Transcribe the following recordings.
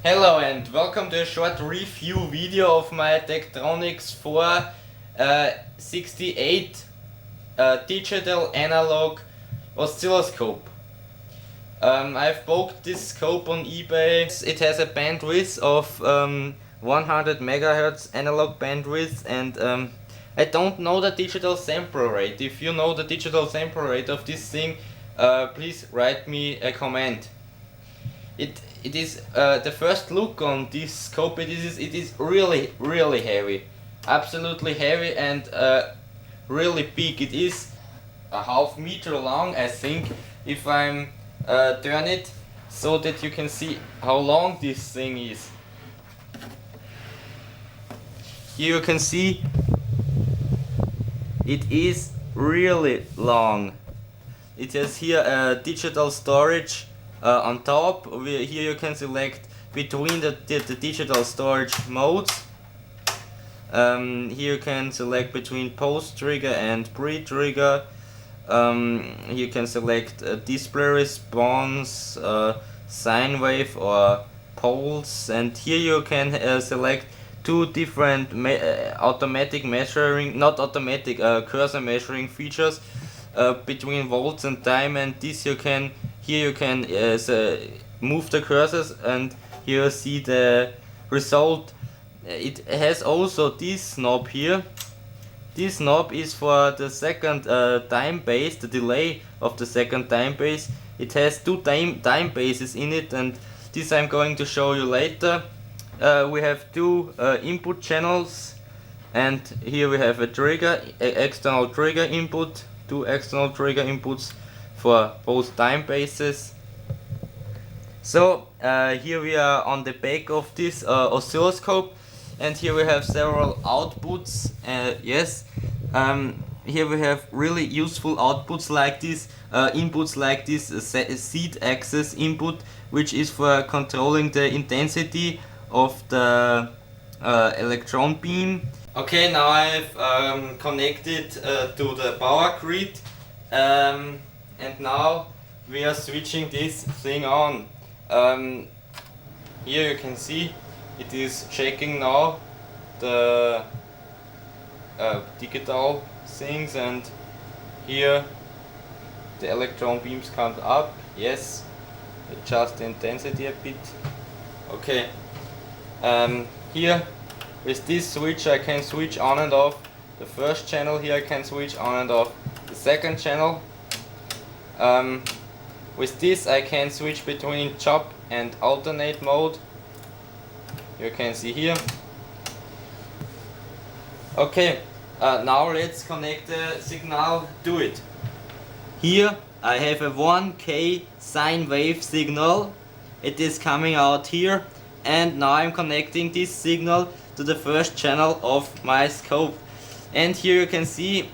Hello and welcome to a short review video of my Tektronix 468 digital analog oscilloscope. I've bought this scope on eBay. It has a bandwidth of 100 MHz analog bandwidth, and I don't know the digital sample rate. If you know the digital sample rate of this thing, please write me a comment. It is the first look on this scope. It is really heavy, absolutely heavy, and really big. It is a half meter long, I think, if I'm turn it so that you can see how long this thing is. Here you can see it is really long. It has here a digital storage on top. Here you can select between the digital storage modes. Here you can select between post trigger and pre-trigger. You can select display response, sine wave or pulse, and here you can select two different automatic measuring, not automatic, cursor measuring features between volts and time, and this you can, here you can move the cursors and here you see the result. It has also this knob here. This knob is for the second time base, the delay of the second time base. It has two time bases in it, and this I'm going to show you later. We have two input channels, and here we have a trigger, external trigger input, two external trigger inputs for both time bases. So here we are on the back of this oscilloscope, and here we have several outputs. Yes, here we have really useful outputs like this, inputs like this Z-axis input, which is for controlling the intensity of the electron beam. Okay, now I've connected to the power grid, and now we are switching this thing on. Here you can see it is checking now the digital things, and here the electron beams come up. Yes, adjust the intensity a bit. Okay, here with this switch I can switch on and off the first channel. Here I can switch on and off the second channel. With this I can switch between chop and alternate mode. You can see here. Okay, now let's connect the signal to it. Here I have a 1K sine wave signal. It is coming out here, and now I'm connecting this signal to the first channel of my scope. And here you can see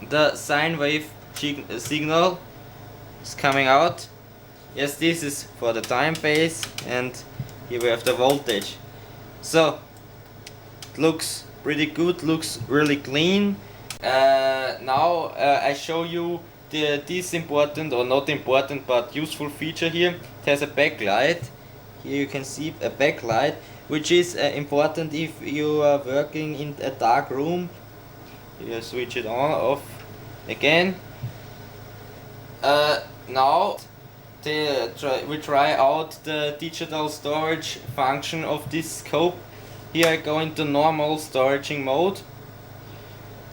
the sine wave signal is coming out. Yes, this is for the time base, and here we have the voltage. So it looks pretty good, looks really clean. Now I show you this important, or not important, but useful feature here. It has a backlight. Here you can see a backlight, which is important if you are working in a dark room. You switch it on, off again. Now we try out the digital storage function of this scope. Here I go into normal storage mode,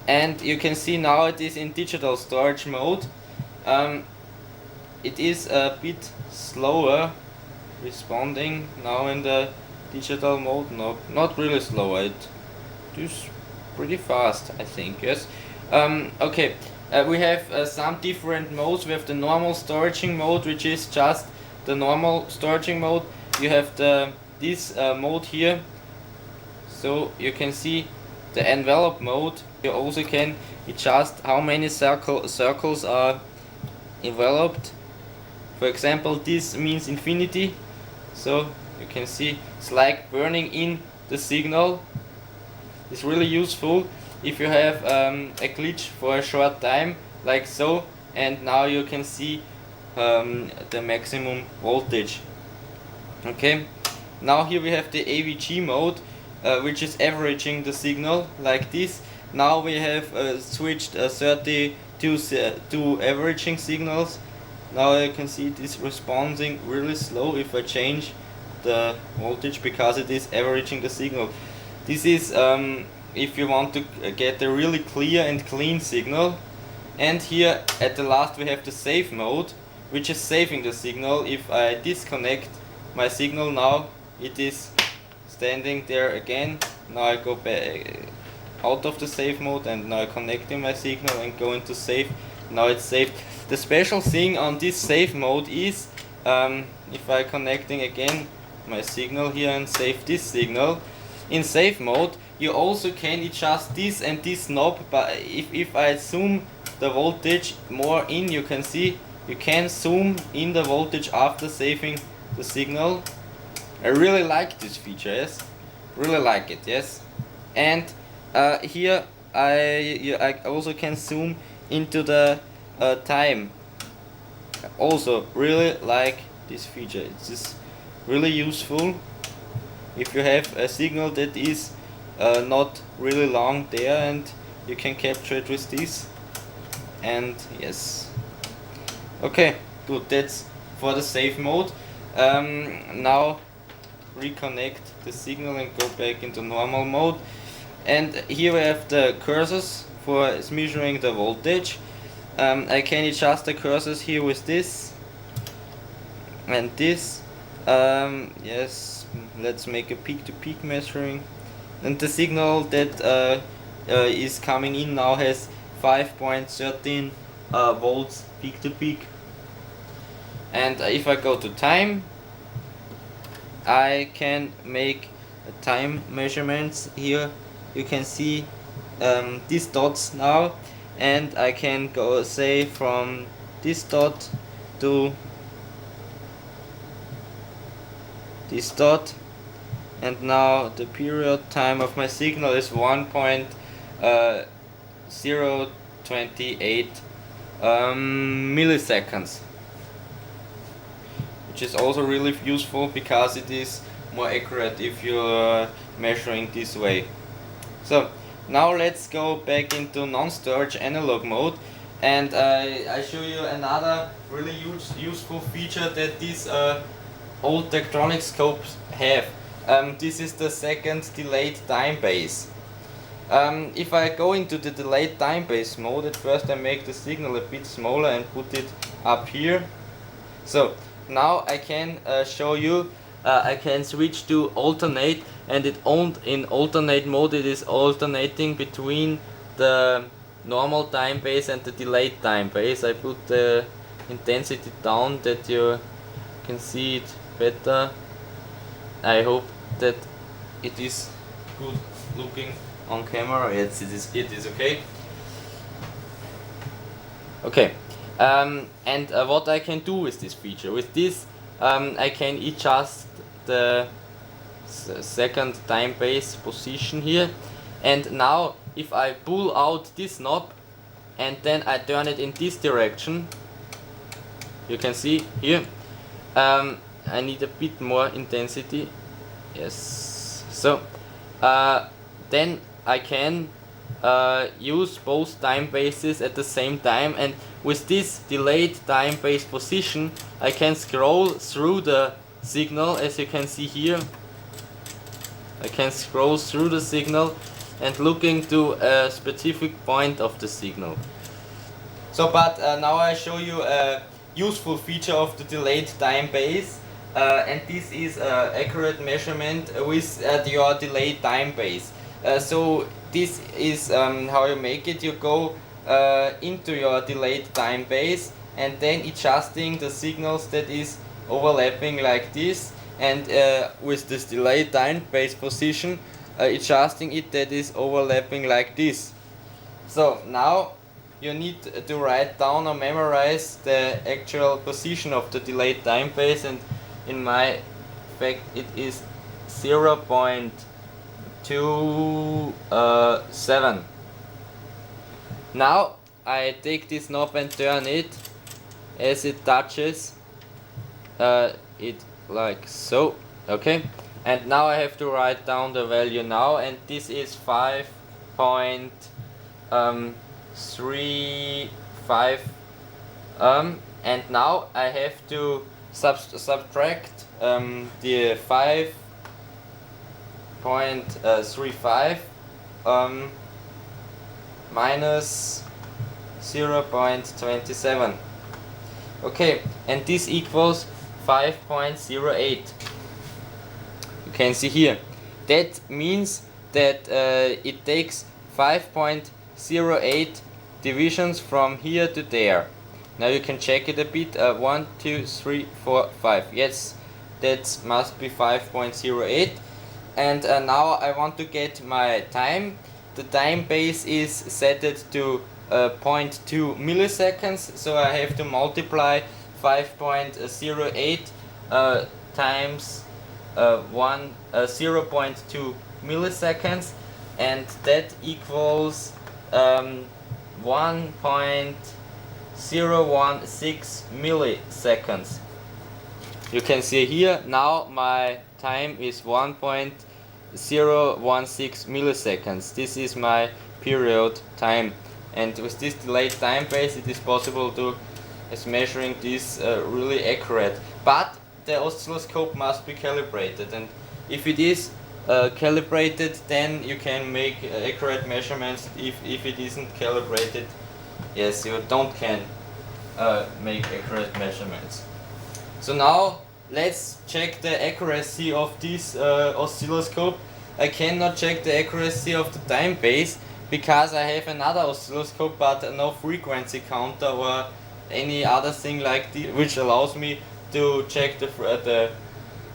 and you can see now it is in digital storage mode. It is a bit slower responding now in the digital mode. No, not really slower, it is pretty fast, I think. Yes. Okay. We have some different modes. We have the normal storage mode, which is just the normal storage mode. You have this mode here, so you can see the envelope mode. You also can adjust how many circles are enveloped. For example, this means infinity, so you can see it's like burning in the signal. It's really useful if you have a glitch for a short time, like so, and now you can see the maximum voltage. Okay, Now here we have the Avg mode, which is averaging the signal like this. Now we have switched 32 to averaging signals. Now you can see it is responding really slow if I change the voltage, because it is averaging the signal. This is if you want to get a really clear and clean signal. And here at the last we have the save mode, which is saving the signal. If I disconnect my signal now, it is standing there again. Now I go back out of the save mode, and now I connecting my signal and go into save. Now it's saved. The special thing on this save mode is if I connecting again my signal here and save this signal, in save mode you also can adjust this and this knob. But if I zoom the voltage more in, you can see you can zoom in the voltage after saving the signal. I really like this feature, yes, really like it, yes. And here I also can zoom into the time. Also really like this feature. It's just really useful if you have a signal that is not really long there, and you can capture it with this. And yes, okay, good, that's for the save mode. Now reconnect the signal and go back into normal mode. And here we have the cursors for measuring the voltage. I can adjust the cursors here with this and this. Yes, let's make a peak-to-peak measuring. And the signal that is coming in now has 5.13 volts peak-to-peak. And if I go to time, I can make time measurements. Here you can see these dots now, and I can go say from this dot to this dot, and now the period time of my signal is 1.028 milliseconds, which is also really useful because it is more accurate if you're measuring this way. So now let's go back into non-storage analog mode, and I show you another really useful feature that these old Tektronix scopes have. This is the second delayed time base. If I go into the delayed time base mode, at first I make the signal a bit smaller and put it up here. So now I can show you, I can switch to alternate, and in alternate mode it is alternating between the normal time base and the delayed time base. I put the intensity down that you can see it better. I hope that it is good looking on camera. Yes, it is okay. Okay, and what I can do with this feature, with this I can adjust the second time base position here. And now if I pull out this knob and then I turn it in this direction, you can see here I need a bit more intensity. Yes, so then I can use both time bases at the same time, and with this delayed time base position I can scroll through the signal. As you can see here, I can scroll through the signal and looking to a specific point of the signal. So but now I show you a useful feature of the delayed time base, and this is accurate measurement with your delayed time base. So this is how you make it. You go into your delayed time base and then adjusting the signals that is overlapping like this, and with this delayed time base position adjusting it that is overlapping like this. So now you need to write down or memorize the actual position of the delayed time base, and in my fact it is 0.27. Now I take this knob and turn it. As it touches it like so. Okay, And now I have to write down the value now, and this is 5.35, and now I have to subtract the 5.35 minus 0.27. Okay, and this equals 5.08. You can see here. That means that it takes 5.08 divisions from here to there. Now you can check it a bit. 1, 2, 3, 4, 5. Yes, that must be 5.08. And now I want to get my time. The time base is set to 0.2 milliseconds, so I have to multiply 5.08 times 0.2 milliseconds, and that equals 1.016 milliseconds. You can see here now my time is 1.016 milliseconds. This is my period time, and with this delayed time base it is possible to measuring this really accurate. But the oscilloscope must be calibrated, and if it is calibrated, then you can make accurate measurements. If it isn't calibrated, yes, you can make accurate measurements. So now let's check the accuracy of this oscilloscope. I cannot check the accuracy of the time base because I have another oscilloscope, but no frequency counter or any other thing like this, which allows me to check the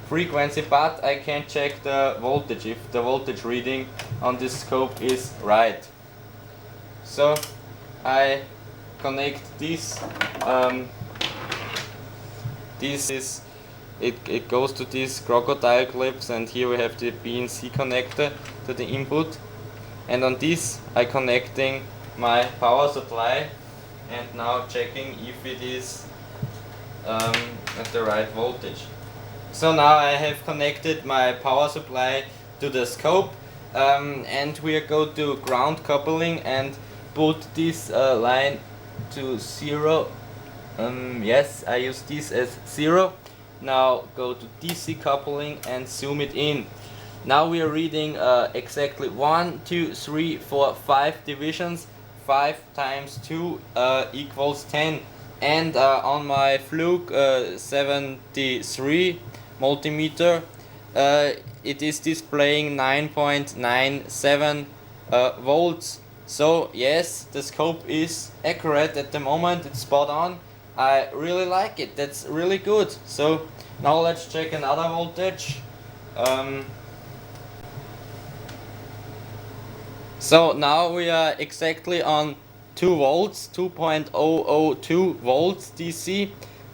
frequency, but I can check the voltage if the voltage reading on this scope is right. So I connect this. This is it goes to these crocodile clips, and here we have the BNC connector to the input, and on this I connecting my power supply, and now checking if it is at the right voltage. So now I have connected my power supply to the scope, and we go to ground coupling and put this line to 0. Yes, I use this as 0. Now go to DC coupling and zoom it in. Now we are reading exactly 1, 2, 3, 4, 5 divisions. 5 times 2 equals 10. And on my Fluke 73 multimeter, it is displaying 9.97 volts. So yes, the scope is accurate at the moment, it's spot on. I really like it, that's really good. So now let's check another voltage. So now we are exactly on 2 volts, 2.002 volts DC,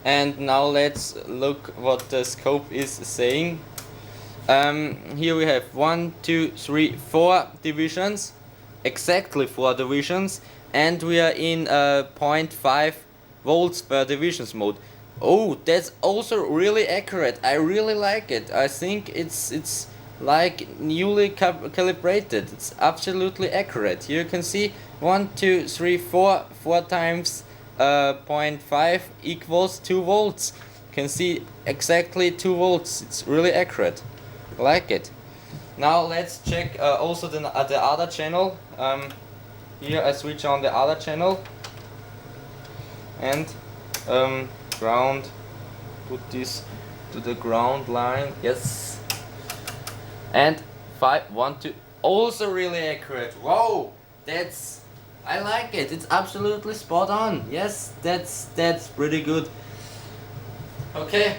and now let's look what the scope is saying. Here we have 1, 2, 3, 4 divisions, exactly 4 divisions, and we are in 0.5 volts per divisions mode. Oh, that's also really accurate. I really like it. I think it's like newly calibrated. It's absolutely accurate. Here you can see 1, 2, 3, 4 times 0.5 equals 2 volts. You can see exactly 2 volts. It's really accurate. I like it. Now let's check also the other channel. Here I switch on the other channel and ground. Put this to the ground line. Yes. And 5, 1, 2, also really accurate. Wow, I like it. It's absolutely spot on. Yes, that's pretty good. Okay,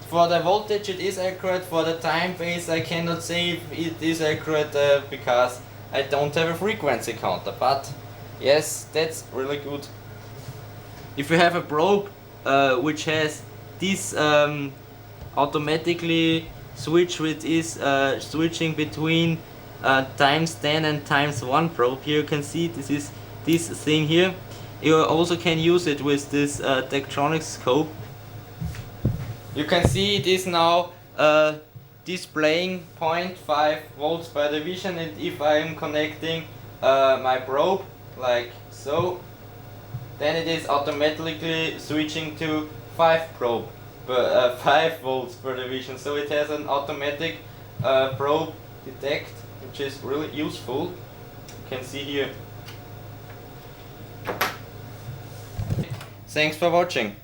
for the voltage it is accurate. For the time base I cannot say if it is accurate because I don't have a frequency counter. But yes, that's really good. If you have a probe which has this automatically switch, which is switching between times 10 and times 1 probe. Here you can see this is this thing here. You also can use it with this Tektronix scope. You can see it is now displaying 0.5 volts per division, and if I am connecting my probe like so, then it is automatically switching to 5 volts per division. So it has an automatic probe detect, which is really useful. You can see here. Thanks for watching.